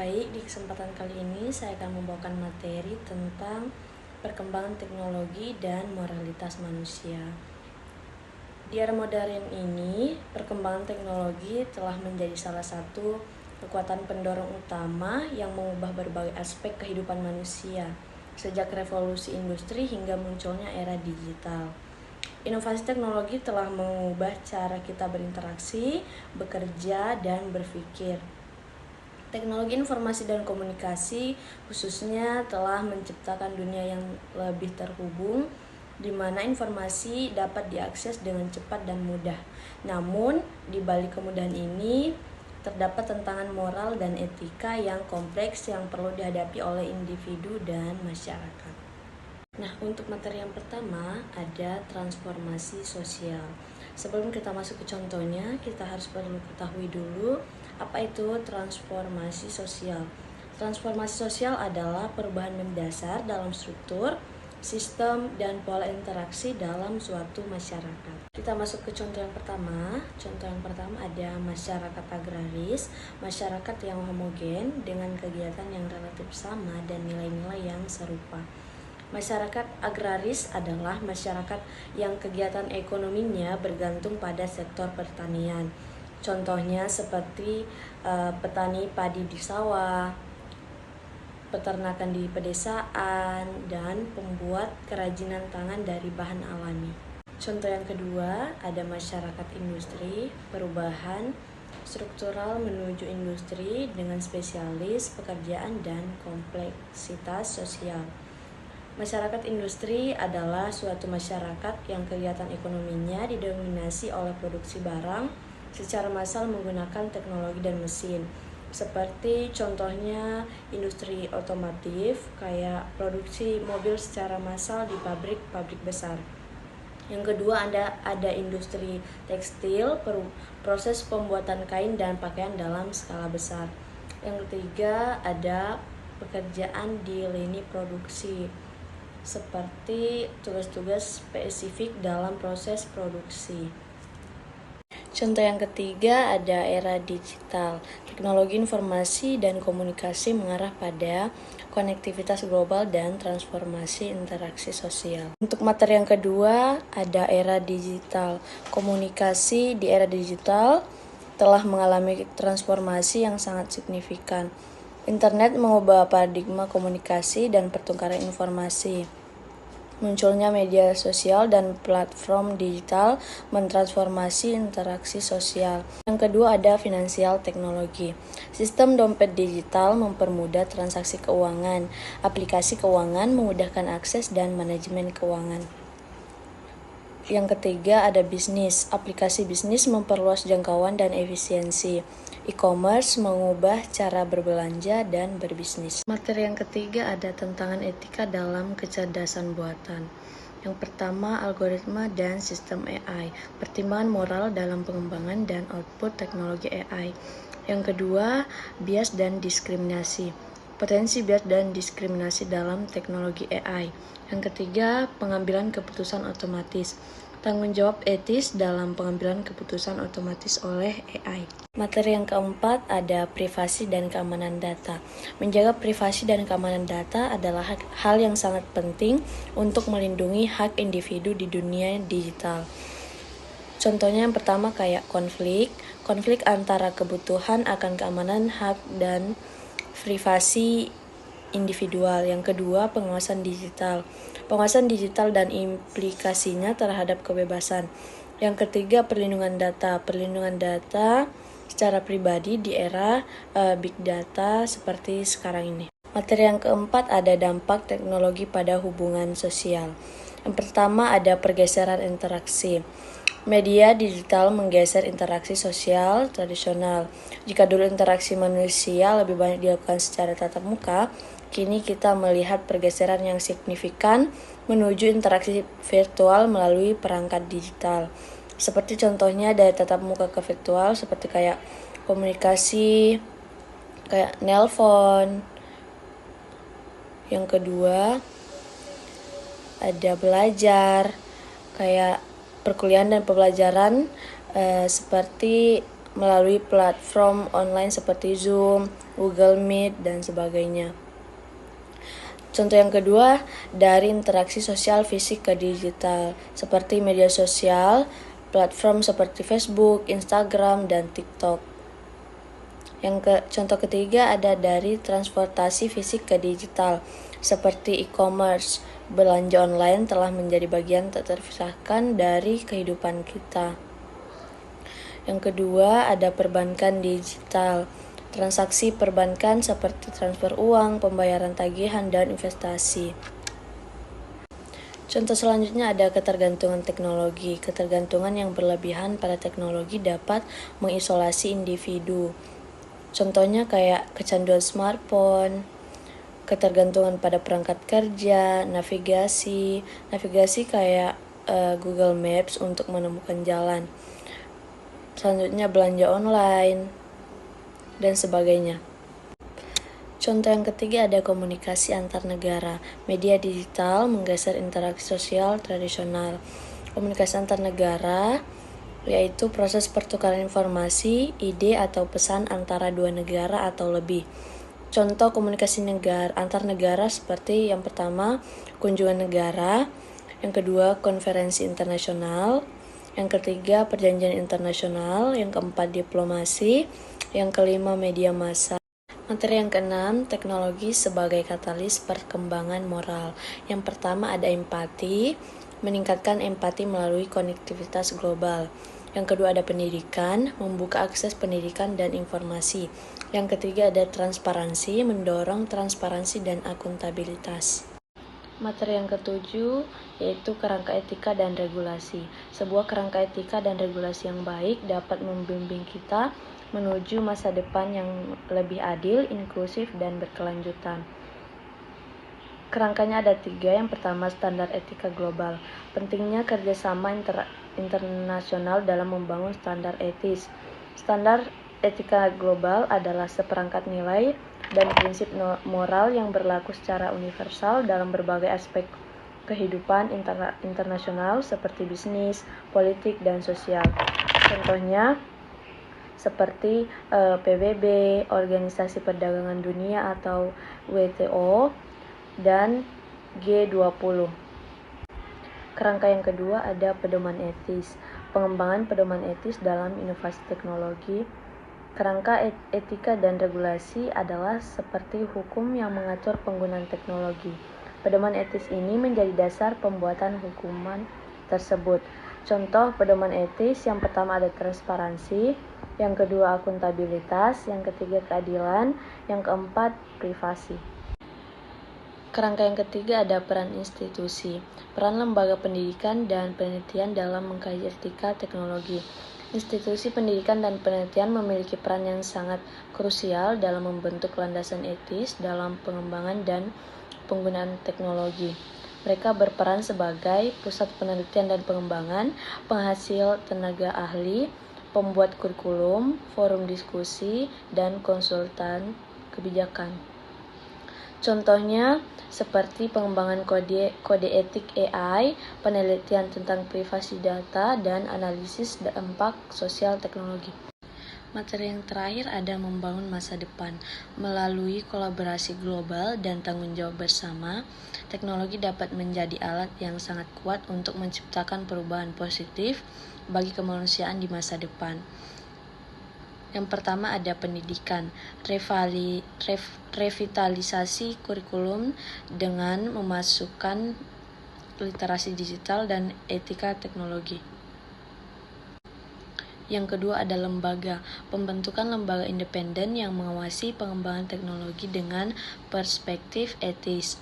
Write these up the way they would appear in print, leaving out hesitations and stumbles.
Baik, di kesempatan kali ini saya akan membawakan materi tentang perkembangan teknologi dan moralitas manusia. Di era modern ini, perkembangan teknologi telah menjadi salah satu kekuatan pendorong utama yang mengubah berbagai aspek kehidupan manusia, sejak revolusi industri hingga munculnya era digital. Inovasi teknologi telah mengubah cara kita berinteraksi, bekerja, dan berpikir. Teknologi informasi dan komunikasi khususnya telah menciptakan dunia yang lebih terhubung, di mana informasi dapat diakses dengan cepat dan mudah. Namun, di balik kemudahan ini, terdapat tantangan moral dan etika yang kompleks yang perlu dihadapi oleh individu dan masyarakat. Nah, untuk materi yang pertama ada transformasi sosial. Sebelum kita masuk ke contohnya, kita harus perlu ketahui dulu apa itu transformasi sosial. Transformasi sosial adalah perubahan mendasar dalam struktur, sistem, dan pola interaksi dalam suatu masyarakat. Kita masuk ke contoh yang pertama. Contoh yang pertama ada masyarakat agraris, masyarakat yang homogen dengan kegiatan yang relatif sama dan nilai-nilai yang serupa. Masyarakat agraris adalah masyarakat yang kegiatan ekonominya bergantung pada sektor pertanian. Contohnya seperti petani padi di sawah, peternakan di pedesaan, dan pembuat kerajinan tangan dari bahan alami. Contoh yang kedua ada masyarakat industri, perubahan struktural menuju industri dengan spesialis pekerjaan dan kompleksitas sosial. Masyarakat industri adalah suatu masyarakat yang kegiatan ekonominya didominasi oleh produksi barang secara massal menggunakan teknologi dan mesin. Seperti contohnya industri otomotif, kayak produksi mobil secara massal di pabrik-pabrik besar. Yang kedua ada industri tekstil, proses pembuatan kain dan pakaian dalam skala besar. Yang ketiga ada pekerjaan di lini produksi, seperti tugas-tugas spesifik dalam proses produksi. Contoh yang ketiga ada era digital. Teknologi informasi dan komunikasi mengarah pada konektivitas global dan transformasi interaksi sosial. Untuk materi yang kedua ada era digital. Komunikasi di era digital telah mengalami transformasi yang sangat signifikan. Internet mengubah paradigma komunikasi dan pertukaran informasi. Munculnya media sosial dan platform digital mentransformasi interaksi sosial. Yang kedua ada finansial teknologi. Sistem dompet digital mempermudah transaksi keuangan. Aplikasi keuangan memudahkan akses dan manajemen keuangan. Yang ketiga ada bisnis. Aplikasi bisnis memperluas jangkauan dan efisiensi. E-commerce mengubah cara berbelanja dan berbisnis. Materi yang ketiga ada tantangan etika dalam kecerdasan buatan. Yang pertama, algoritma dan sistem AI. Pertimbangan moral dalam pengembangan dan output teknologi AI. Yang kedua, bias dan diskriminasi. Potensi bias dan diskriminasi dalam teknologi AI. Yang ketiga, pengambilan keputusan otomatis. Tanggung jawab etis dalam pengambilan keputusan otomatis oleh AI. Materi yang keempat ada privasi dan keamanan data. Menjaga privasi dan keamanan data adalah hal yang sangat penting untuk melindungi hak individu di dunia digital. Contohnya yang pertama kayak konflik antara kebutuhan akan keamanan hak dan privasi individual. Yang kedua, pengawasan digital dan implikasinya terhadap kebebasan. Yang ketiga, perlindungan data secara pribadi di era big data seperti sekarang ini. Materi yang keempat ada dampak teknologi pada hubungan sosial. Yang pertama ada pergeseran interaksi. Media digital menggeser interaksi sosial tradisional. Jika dulu interaksi manusia lebih banyak dilakukan secara tatap muka, kini kita melihat pergeseran yang signifikan menuju interaksi virtual melalui perangkat digital. Seperti contohnya dari tatap muka ke virtual, seperti kayak komunikasi, kayak nelpon. Yang kedua, ada belajar, kayak perkuliahan dan pembelajaran seperti melalui platform online seperti Zoom, Google Meet, dan sebagainya. Contoh yang kedua, dari interaksi sosial fisik ke digital, seperti media sosial, platform seperti Facebook, Instagram, dan TikTok. Contoh ketiga ada dari transportasi fisik ke digital, seperti e-commerce. Belanja online telah menjadi bagian tak terpisahkan dari kehidupan kita. Yang kedua ada perbankan digital. Transaksi perbankan seperti transfer uang, pembayaran tagihan, dan investasi. Contoh selanjutnya ada ketergantungan teknologi. Ketergantungan yang berlebihan pada teknologi dapat mengisolasi individu. Contohnya kayak kecanduan smartphone, ketergantungan pada perangkat kerja, navigasi kayak Google Maps untuk menemukan jalan. Selanjutnya belanja online dan sebagainya. Contoh yang ketiga ada komunikasi antar negara. Media digital menggeser interaksi sosial tradisional. Komunikasi antar negara yaitu proses pertukaran informasi, ide, atau pesan antara dua negara atau lebih. Contoh komunikasi antar negara seperti yang pertama, kunjungan negara, yang kedua, konferensi internasional, yang ketiga, perjanjian internasional, yang keempat, diplomasi, yang kelima, media massa. Materi yang keenam, teknologi sebagai katalis perkembangan moral. Yang pertama ada empati, meningkatkan empati melalui konektivitas global. Yang kedua ada pendidikan, membuka akses pendidikan dan informasi. Yang ketiga ada transparansi, mendorong transparansi dan akuntabilitas. Materi yang ketujuh yaitu kerangka etika dan regulasi. Sebuah kerangka etika dan regulasi yang baik dapat membimbing kita menuju masa depan yang lebih adil, inklusif, dan berkelanjutan. Kerangkanya ada 3. Yang pertama, standar etika global. Pentingnya kerjasama internasional dalam membangun standar etis. Standar etika global adalah seperangkat nilai dan prinsip moral yang berlaku secara universal dalam berbagai aspek kehidupan internasional seperti bisnis, politik, dan sosial. Contohnya seperti PBB, Organisasi Perdagangan Dunia atau WTO, dan G20. Kerangka yang kedua ada pedoman etis. Pengembangan pedoman etis dalam inovasi teknologi. Kerangka etika dan regulasi adalah seperti hukum yang mengatur penggunaan teknologi. Pedoman etis ini menjadi dasar pembuatan hukuman tersebut. Contoh pedoman etis yang pertama ada transparansi, yang kedua akuntabilitas, yang ketiga keadilan, yang keempat privasi. Kerangka yang ketiga ada peran institusi, peran lembaga pendidikan dan penelitian dalam mengkaji etika teknologi. Institusi pendidikan dan penelitian memiliki peran yang sangat krusial dalam membentuk landasan etis dalam pengembangan dan penggunaan teknologi. Mereka berperan sebagai pusat penelitian dan pengembangan, penghasil tenaga ahli, pembuat kurikulum, forum diskusi, dan konsultan kebijakan. Contohnya seperti pengembangan kode etik AI, penelitian tentang privasi data, dan analisis dampak sosial teknologi. Materi yang terakhir ada membangun masa depan. Melalui kolaborasi global dan tanggung jawab bersama, teknologi dapat menjadi alat yang sangat kuat untuk menciptakan perubahan positif bagi kemanusiaan di masa depan. Yang pertama ada pendidikan, revitalisasi kurikulum dengan memasukkan literasi digital dan etika teknologi. Yang kedua ada lembaga, pembentukan lembaga independen yang mengawasi pengembangan teknologi dengan perspektif etis.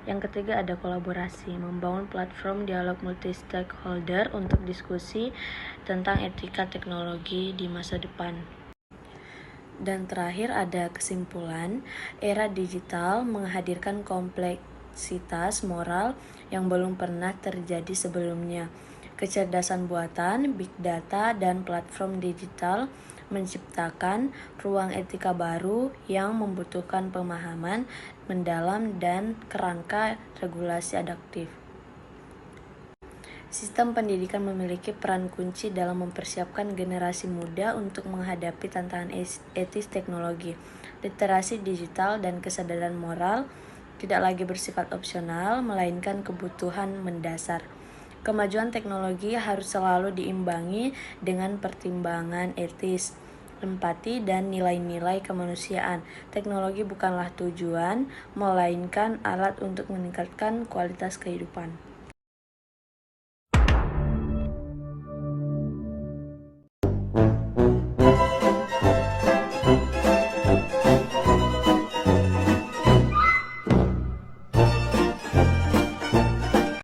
Yang ketiga ada kolaborasi, membangun platform dialog multi-stakeholder untuk diskusi tentang etika teknologi di masa depan. Dan terakhir ada kesimpulan, era digital menghadirkan kompleksitas moral yang belum pernah terjadi sebelumnya. Kecerdasan buatan, big data, dan platform digital menciptakan ruang etika baru yang membutuhkan pemahaman mendalam dan kerangka regulasi adaptif. Sistem pendidikan memiliki peran kunci dalam mempersiapkan generasi muda untuk menghadapi tantangan etis teknologi. Literasi digital dan kesadaran moral tidak lagi bersifat opsional, melainkan kebutuhan mendasar. Kemajuan teknologi harus selalu diimbangi dengan pertimbangan etis, empati, dan nilai-nilai kemanusiaan. Teknologi bukanlah tujuan, melainkan alat untuk meningkatkan kualitas kehidupan.